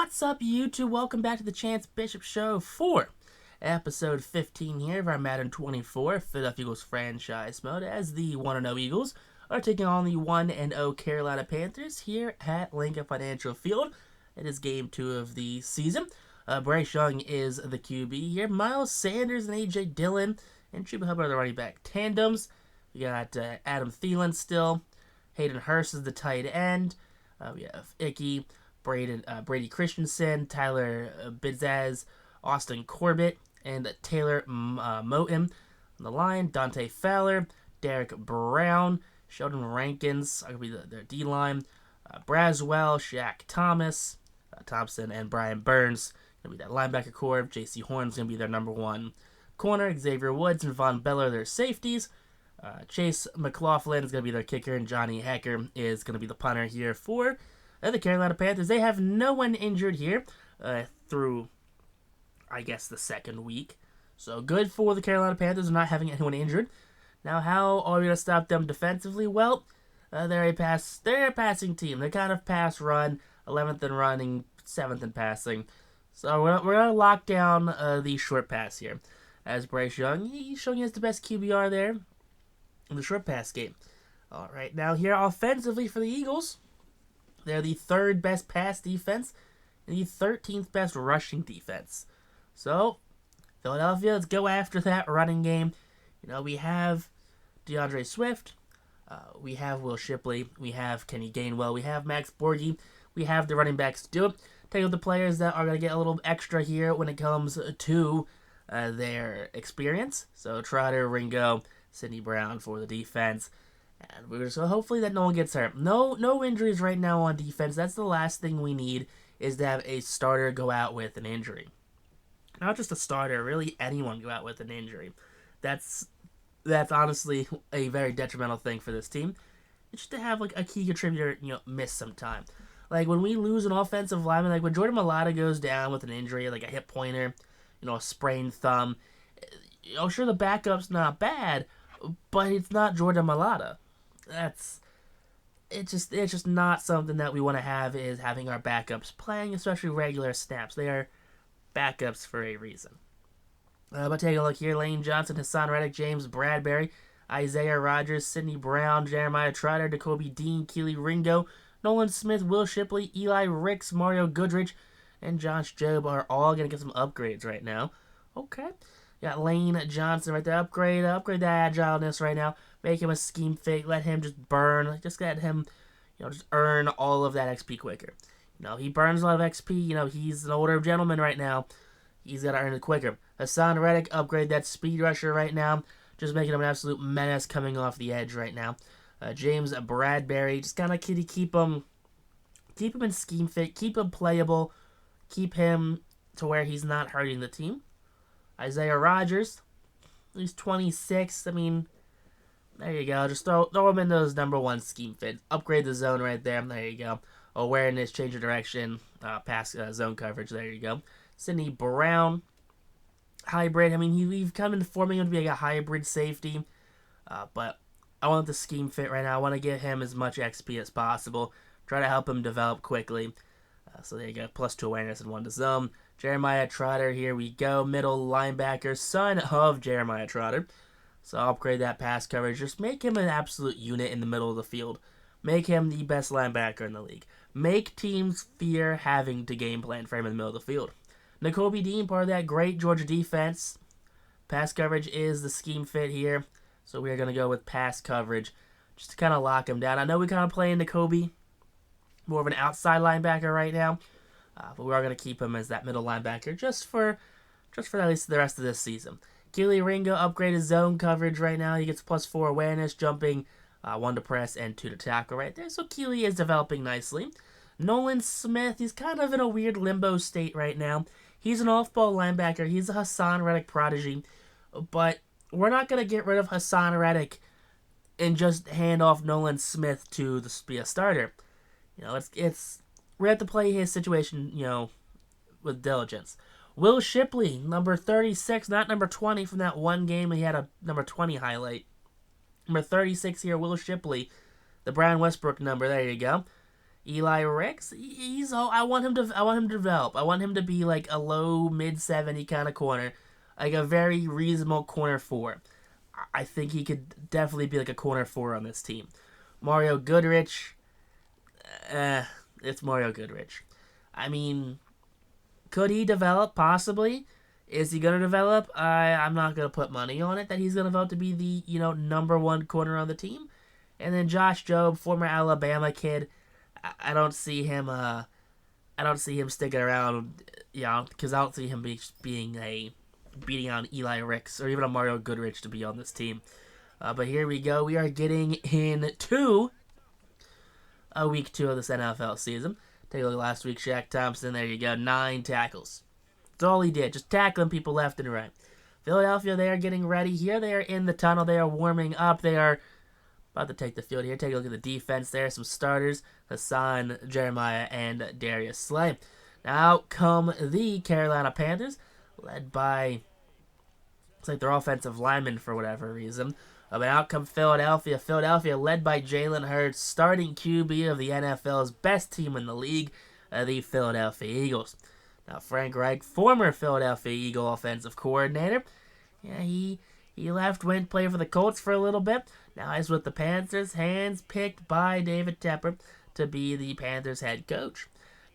What's up, YouTube? Welcome back to the Chance Bishop Show for episode 15 here of our Madden 24 Philadelphia Eagles franchise mode, as the 1-0 Eagles are taking on the 1-0 Carolina Panthers here at Lincoln Financial Field. It is game 2 of the season. Bryce Young is the QB here. Miles Sanders and A.J. Dillon and Chuba Hubbard are the running back tandems. We got Adam Thielen still. Hayden Hurst is the tight end. We have Icky, Brady Christensen, Tyler Bidzaz, Austin Corbett, and Taylor Moton. On the line, Dante Fowler, Derek Brown, Sheldon Rankins are going to be their D-line. Braswell, Shaq Thompson, and Brian Burns going to be that linebacker core. J.C. Horn's going to be their number one corner. Xavier Woods and Von Beller, their safeties. Chase McLaughlin is going to be their kicker, and Johnny Hecker is going to be the punter here for the Carolina Panthers. They have no one injured here through, I guess, the second week. So good for the Carolina Panthers not having anyone injured. Now, how are we going to stop them defensively? Well, they're a passing team. They're kind of pass run, 11th in running, 7th in passing. So we're going to lock down the short pass here. As Bryce Young, he's showing us the best QBR there in the short pass game. All right, now here offensively for the Eagles, they're the 3rd best pass defense and the 13th best rushing defense. So, Philadelphia, let's go after that running game. You know, we have DeAndre Swift, we have Will Shipley, we have Kenny Gainwell, we have Max Borghi, we have the running backs to do it. Take out the players that are going to get a little extra here when it comes to their experience. So, Trotter, Ringo, Sidney Brown for the defense. And we're so hopefully that no one gets hurt. No injuries right now on defense. That's the last thing we need, is to have a starter go out with an injury. Not just a starter, really anyone go out with an injury. That's honestly a very detrimental thing for this team. It's just to have like a key contributor, miss some time. Like when we lose an offensive lineman, like when Jordan Mailata goes down with an injury, like a hip pointer, a sprained thumb. Sure, the backup's not bad, but it's not Jordan Mailata. It's just not something that we want to have, is having our backups playing, especially regular snaps. They are backups for a reason. But take a look here. Lane Johnson, Hassan Reddick, James Bradbury, Isaiah Rodgers, Sidney Brown, Jeremiah Trotter, Jacoby Dean, Keely Ringo, Nolan Smith, Will Shipley, Eli Ricks, Mario Goodrich, and Josh Jobe are all going to get some upgrades right now. Okay. Got Lane Johnson right there. Upgrade that agileness right now. Make him a scheme fit. Let him just burn. Just let him, just earn all of that XP quicker. He burns a lot of XP. He's an older gentleman right now. He's got to earn it quicker. Hassan Reddick, upgrade that speed rusher right now. Just making him an absolute menace coming off the edge right now. James Bradbury, just kind of keep him in scheme fit. Keep him playable. Keep him to where he's not hurting the team. Isaiah Rodgers, he's 26. I mean, there you go. Just throw him in those number one scheme fits. Upgrade the zone right there. There you go. Awareness, change of direction, pass zone coverage. There you go. Sidney Brown, hybrid. I mean, we've come in forming him to be like a hybrid safety, but I want the scheme fit right now. I want to give him as much XP as possible. Try to help him develop quickly. So there you go. +2 awareness and 1 to zone. Jeremiah Trotter, here we go. Middle linebacker, son of Jeremiah Trotter. So I'll upgrade that pass coverage. Just make him an absolute unit in the middle of the field. Make him the best linebacker in the league. Make teams fear having to game plan for him in the middle of the field. Jacoby Dean, part of that great Georgia defense. Pass coverage is the scheme fit here. So we are going to go with pass coverage just to kind of lock him down. I know we kind of play in Jacoby, more of an outside linebacker right now. But we are going to keep him as that middle linebacker just for at least the rest of this season. Keely Ringo upgraded zone coverage right now. He gets +4 awareness, jumping, 1 to press, and 2 to tackle right there. So Keely is developing nicely. Nolan Smith, he's kind of in a weird limbo state right now. He's an off-ball linebacker. He's a Hassan Reddick prodigy. But we're not going to get rid of Hassan Reddick and just hand off Nolan Smith to be a starter. We have to play his situation, with diligence. Will Shipley, number 36, not number 20 from that one game. He had a number 20 highlight. Number 36 here, Will Shipley, the Brian Westbrook number. There you go. Eli Ricks, I want him to develop. I want him to be like a low mid 70 kind of corner, like a very reasonable corner four. I think he could definitely be like a corner four on this team. Mario Goodrich, it's Mario Goodrich. I mean, could he develop? Possibly. Is he going to develop? I'm not going to put money on it that he's going to develop to be the, number one corner on the team. And then Josh Jobe, former Alabama kid, I don't see him sticking around, because I don't see him beating on Eli Ricks or even a Mario Goodrich to be on this team. But here we go. We are getting into week 2 of this NFL season. Take a look at last week. Shaq Thompson, there you go, 9 tackles. That's all he did, just tackling people left and right. Philadelphia, they are getting ready here. They are in the tunnel. They are warming up. They are about to take the field here. Take a look at the defense there. Some starters, Hassan, Jeremiah, and Darius Slay. Now out come the Carolina Panthers, led by, it's like their offensive lineman for whatever reason. But out come Philadelphia. Philadelphia led by Jalen Hurts, starting QB of the NFL's best team in the league, the Philadelphia Eagles. Now Frank Reich, former Philadelphia Eagle offensive coordinator, he left, went play for the Colts for a little bit. Now he's with the Panthers, hands picked by David Tepper to be the Panthers head coach.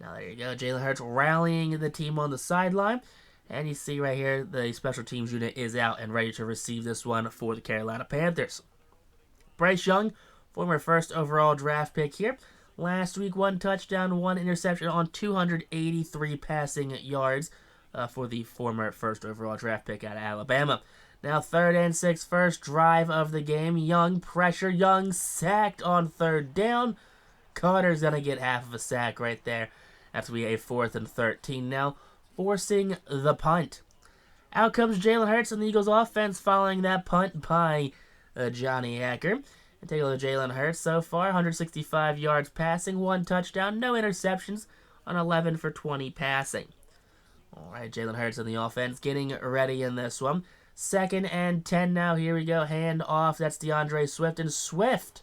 Now there you go, Jalen Hurts rallying the team on the sideline. And you see right here, the special teams unit is out and ready to receive this one for the Carolina Panthers. Bryce Young, former first overall draft pick here. Last week, 1 touchdown, 1 interception on 283 passing yards for the former first overall draft pick out of Alabama. Now 3rd and 6, first drive of the game. Young pressure, Young sacked on 3rd down. Carter's going to get half of a sack right there. That's going to be a 4th and 13 now, forcing the punt. Out comes Jalen Hurts and the Eagles offense following that punt by Johnny Hacker. And take a look at Jalen Hurts so far, 165 yards passing, 1 touchdown, no interceptions on 11 for 20 passing. All right, Jalen Hurts in the offense getting ready in this one. 2nd and 10 now. Here we go. Hand off. That's DeAndre Swift. And Swift,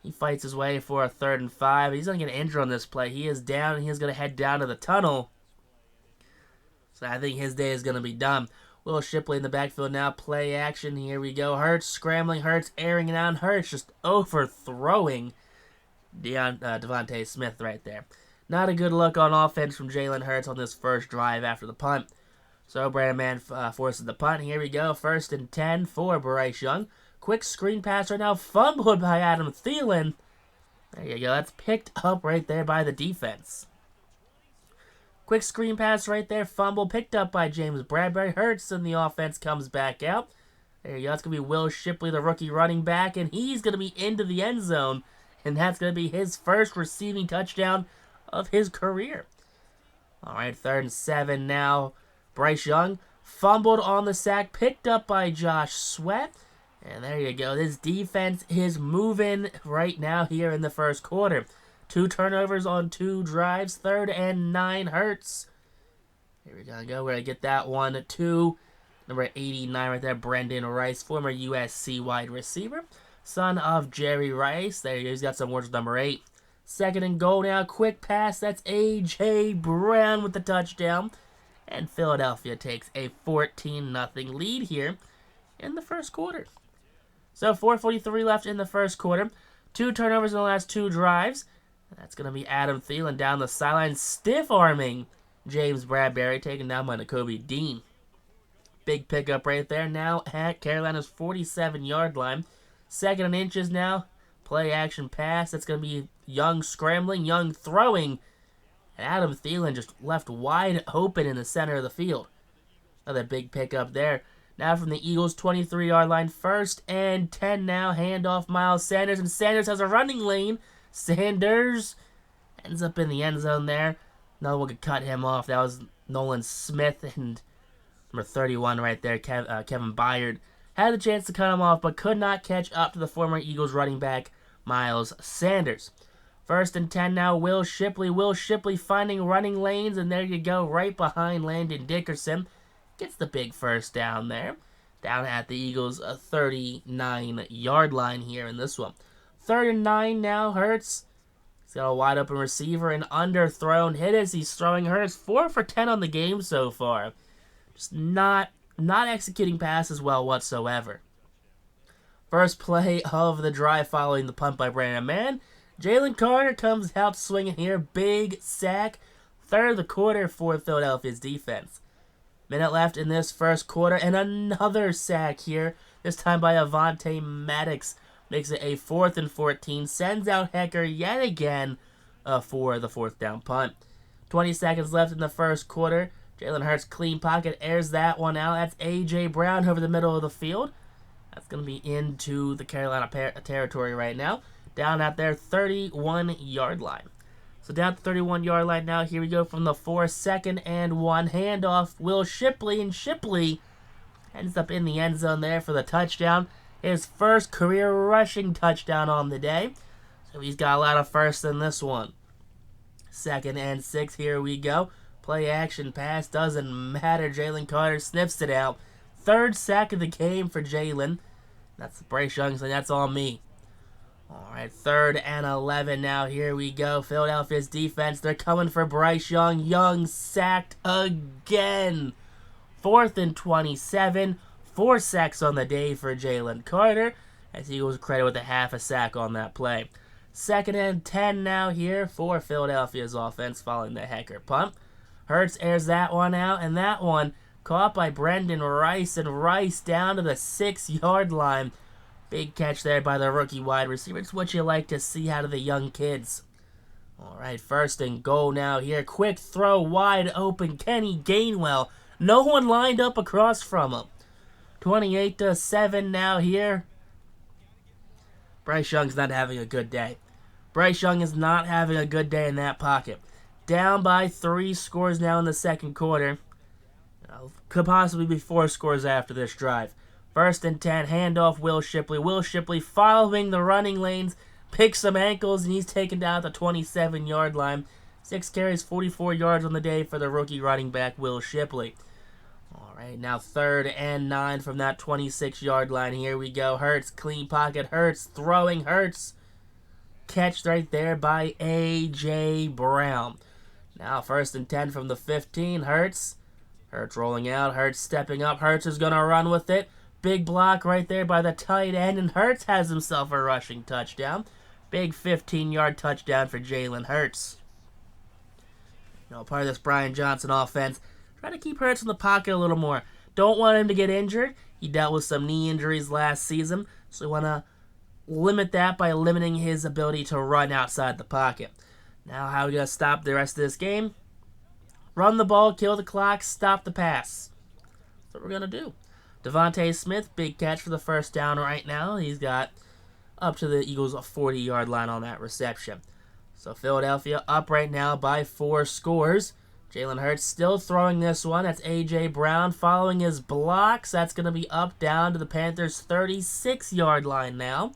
he fights his way for a 3rd and 5. He's going to get injured on this play. He is down, and he's going to head down to the tunnel. So I think his day is going to be done. Will Shipley in the backfield now. Play action. Here we go. Hurts scrambling. Hurts airing it out. Hurts just overthrowing Devontae Smith right there. Not a good look on offense from Jalen Hurts on this first drive after the punt. So Brandon Mann forces the punt. Here we go. 1st and 10 for Bryce Young. Quick screen pass right now. Fumbled by Adam Thielen. There you go. That's picked up right there by the defense. Quick screen pass right there. Fumble picked up by James Bradbury. Hurts and the offense comes back out. There you go. That's going to be Will Shipley, the rookie running back. And he's going to be into the end zone. And that's going to be his first receiving touchdown of his career. All right, 3rd and 7 now. Bryce Young fumbled on the sack. Picked up by Josh Sweat. And there you go. This defense is moving right now here in the first quarter. 2 turnovers on 2 drives. 3rd and 9 Hurts. Here we go. We're going to get that one to number 89 right there. Brendan Rice, former USC wide receiver. Son of Jerry Rice. There he is. He's got some words with number 8. 2nd and goal now. Quick pass. That's A.J. Brown with the touchdown. And Philadelphia takes a 14-0 lead here in the first quarter. So 4:43 left in the first quarter. 2 turnovers in the last 2 drives. That's going to be Adam Thielen down the sideline, stiff-arming James Bradbury, taken down by Nakobe Dean. Big pickup right there now at Carolina's 47-yard line. 2nd and inches now. Play action pass. That's going to be Young scrambling, Young throwing. And Adam Thielen just left wide open in the center of the field. Another big pickup there. Now from the Eagles' 23-yard line. 1st and 10 now. Handoff Miles Sanders. And Sanders has a running lane. Sanders ends up in the end zone there. No one could cut him off. That was Nolan Smith and number 31 right there, Kevin Byard. Had the chance to cut him off, but could not catch up to the former Eagles running back, Miles Sanders. 1st and 10 now, Will Shipley. Will Shipley finding running lanes, and there you go, right behind Landon Dickerson. Gets the big first down there. Down at the Eagles' 39-yard line here in this one. 3rd and 9 now, Hurts He's got a wide open receiver and underthrown hit as he's throwing Hurts 4 for 10 on the game so far. Just not executing passes well whatsoever. First play of the drive following the punt by Brandon Mann. Jalen Carter comes out swinging here. Big sack. Third of the quarter for Philadelphia's defense. Minute left in this first quarter, and another sack here. This time by Avonte Maddox. Makes it a 4th and 14. Sends out Hecker yet again for the 4th down punt. 20 seconds left in the first quarter. Jalen Hurts clean pocket, airs that one out. That's A.J. Brown over the middle of the field. That's going to be into the Carolina territory right now. Down at their 31-yard line. So down at the 31-yard line now. Here we go from the 2nd and 1 handoff. Will Shipley, and Shipley ends up in the end zone there for the touchdown. His first career rushing touchdown on the day. So he's got a lot of firsts in this one. 2nd and 6, here we go. Play action pass, doesn't matter. Jalen Carter sniffs it out. 3rd sack of the game for Jalen. That's Bryce Young, so that's all me. Alright, 3rd and 11 now. Here we go. Philadelphia's defense, they're coming for Bryce Young. Young sacked again. 4th and 27. 4 sacks on the day for Jalen Carter, as he was credited with a half a sack on that play. 2nd and 10 now here for Philadelphia's offense following the Hecker punt. Hurts airs that one out, and that one caught by Brendan Rice, and Rice down to the 6-yard line. Big catch there by the rookie wide receiver. It's what you like to see out of the young kids. Alright, 1st and goal now here. Quick throw, wide open. Kenny Gainwell. No one lined up across from him. 28-7 now here. Bryce Young's not having a good day. Bryce Young is not having a good day in that pocket. Down by 3 scores now in the second quarter. Could possibly be 4 scores after this drive. 1st and 10, handoff Will Shipley. Will Shipley following the running lanes, picks some ankles, and he's taken down at the 27-yard line. 6 carries, 44 yards on the day for the rookie running back, Will Shipley. Alright, now 3rd and 9 from that 26-yard line. Here we go. Hurts, clean pocket. Hurts, throwing. Hurts. Catch right there by A.J. Brown. Now 1st and 10 from the 15. Hurts. Hurts rolling out. Hurts stepping up. Hurts is going to run with it. Big block right there by the tight end, and Hurts has himself a rushing touchdown. Big 15-yard touchdown for Jalen Hurts. Part of this Brian Johnson offense, try to keep Hurts in the pocket a little more. Don't want him to get injured. He dealt with some knee injuries last season, so we want to limit that by limiting his ability to run outside the pocket. Now, how are we going to stop the rest of this game? Run the ball, kill the clock, stop the pass. That's what we're going to do. Devontae Smith, big catch for the 1st down right now. He's got up to the Eagles' 40-yard line on that reception. So Philadelphia up right now by 4 scores. Jalen Hurts still throwing this one. That's A.J. Brown following his blocks. That's going to be up down to the Panthers' 36-yard line now.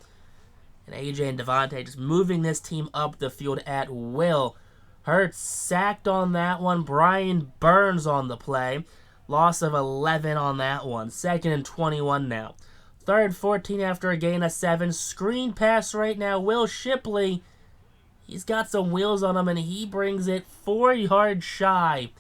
And A.J. and Devontae just moving this team up the field at will. Hurts sacked on that one. Brian Burns on the play. Loss of 11 on that one. 2nd and 21 now. 3rd 14 after a gain of 7. Screen pass right now. Will Shipley. He's got some wheels on him, and he brings it 4 yards shy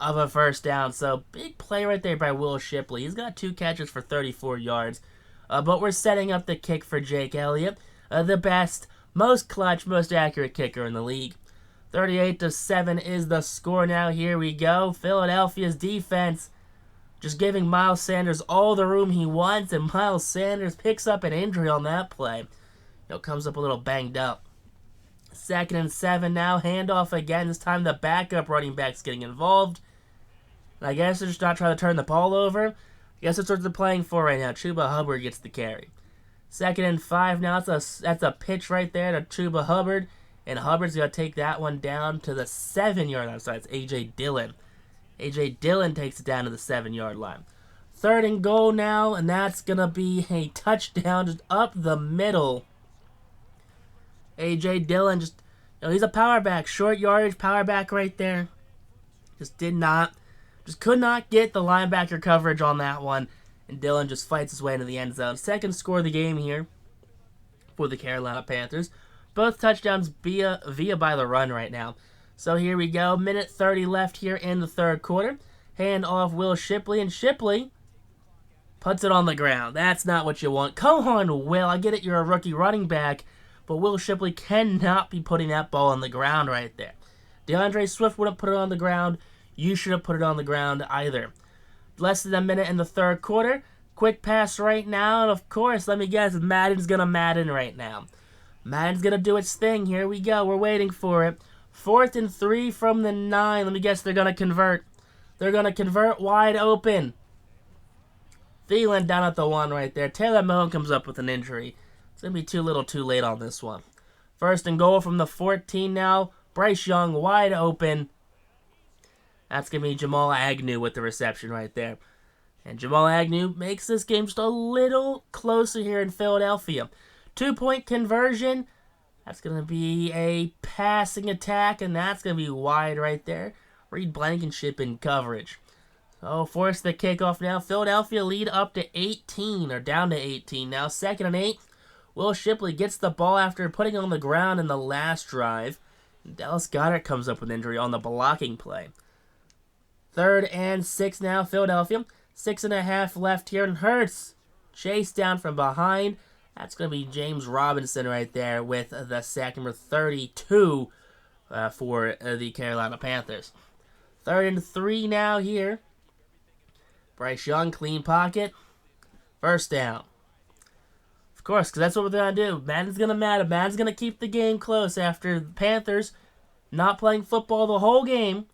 of a 1st down. So big play right there by Will Shipley. He's got 2 catches for 34 yards. But we're setting up the kick for Jake Elliott. The best, most clutch, most accurate kicker in the league. 38-7 is the score now. Here we go. Philadelphia's defense just giving Miles Sanders all the room he wants, and Miles Sanders picks up an injury on that play. Comes up a little banged up. 2nd and 7 now. Handoff again. This time the backup running back's getting involved. And I guess they're just not trying to turn the ball over. I guess that's what they're playing for right now. Chuba Hubbard gets the carry. 2nd and 5 now. That's a pitch right there to Chuba Hubbard. And Hubbard's going to take that one down to the 7-yard line. Sorry, it's A.J. Dillon. A.J. Dillon takes it down to the 7-yard line. 3rd and goal now, and that's going to be a touchdown just up the middle. A.J. Dillon just, he's a power back. Short yardage power back right there. Just could not get the linebacker coverage on that one. And Dillon just fights his way into the end zone. 2nd score of the game here for the Carolina Panthers. Both touchdowns via by the run right now. So here we go. Minute 30 left here in the third quarter. Hand off Will Shipley, and Shipley puts it on the ground. That's not what you want. Come on, Will. I get it, you're a rookie running back, but Will Shipley cannot be putting that ball on the ground right there. DeAndre Swift wouldn't put it on the ground. You should have put it on the ground either. Less than a minute in the third quarter. Quick pass right now, and of course, let me guess, Madden's going to Madden right now. Madden's going to do its thing. Here we go. We're waiting for it. 4th and 3 from the 9. Let me guess, they're going to convert. They're going to convert wide open. Thielen down at the 1 right there. Taylor Moen comes up with an injury. It's going to be too little too late on this one. 1st and goal from the 14 now. Bryce Young wide open. That's going to be Jamal Agnew with the reception right there. And Jamal Agnew makes this game just a little closer here in Philadelphia. 2-point conversion. That's going to be a passing attack, and that's going to be wide right there. Reed Blankenship in coverage. So force the kickoff now. Philadelphia lead up to 18, or down to 18 now. 2nd and 8. Will Shipley gets the ball after putting it on the ground in the last drive. Dallas Goedert comes up with injury on the blocking play. 3rd and 6 now, Philadelphia. 6.5 left here, and Hurts chased down from behind. That's going to be James Robinson right there with the sack number 32 for the Carolina Panthers. 3rd and 3 now here. Bryce Young, clean pocket. 1st down. Of course, because that's what we're going to do. Madden's going to matter. Madden's going to keep the game close after the Panthers not playing football the whole game.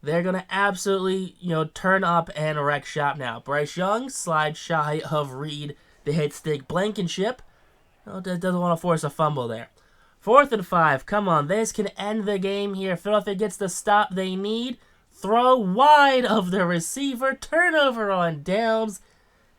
They're going to absolutely, turn up and wreck shop now. Bryce Young slides shy of Reed. The hit stick Blankenship. Doesn't want to force a fumble there. 4th and 5. Come on, this can end the game here. Philadelphia gets the stop they need. Throw wide of the receiver. Turnover on downs.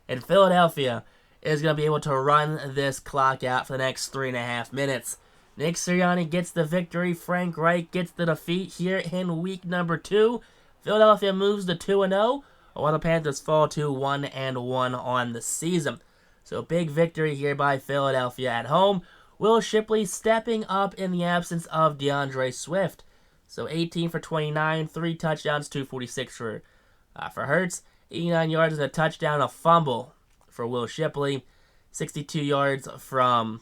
And Philadelphia is going to be able to run this clock out for the next 3.5 minutes. Nick Sirianni gets the victory. Frank Reich gets the defeat here in week number 2. Philadelphia moves to 2-0, while the Panthers fall to 1-1 on the season. So big victory here by Philadelphia at home. Will Shipley stepping up in the absence of DeAndre Swift. So 18 for 29, 3 touchdowns, 246 for Hurts. 89 yards and a touchdown, a fumble for Will Shipley. 62 yards from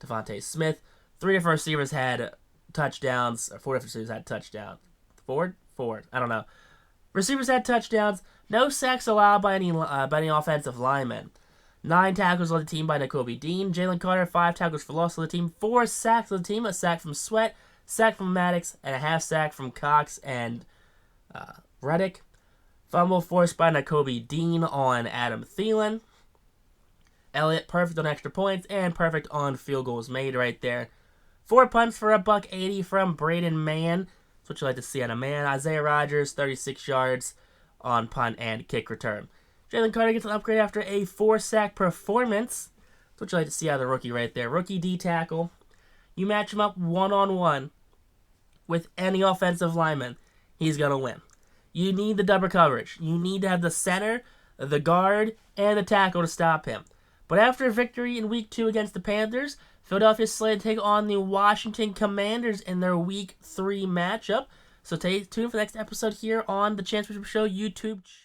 Devontae Smith. 3 different receivers had touchdowns. Or 4 different receivers had touchdowns. Four? I don't know. Receivers had touchdowns. No sacks allowed by any offensive linemen. 9 tackles on the team by Nakobe Dean. Jalen Carter, 5 tackles for loss on the team. 4 sacks on the team. A sack from Sweat, sack from Maddox, and a half sack from Cox and Reddick. Fumble forced by Nakobe Dean on Adam Thielen. Elliott perfect on extra points and perfect on field goals made right there. 4 punts for $180 from Braden Mann. That's what you like to see on a man. Isaiah Rodgers, 36 yards on punt and kick return. Jalen Carter gets an upgrade after a 4-sack performance. That's what you like to see out of the rookie right there. Rookie D-tackle. You match him up one-on-one with any offensive lineman, he's going to win. You need the double coverage. You need to have the center, the guard, and the tackle to stop him. But after a victory in Week 2 against the Panthers, Philadelphia is slated to take on the Washington Commanders in their Week 3 matchup. So stay tuned for the next episode here on the Championship Show YouTube channel.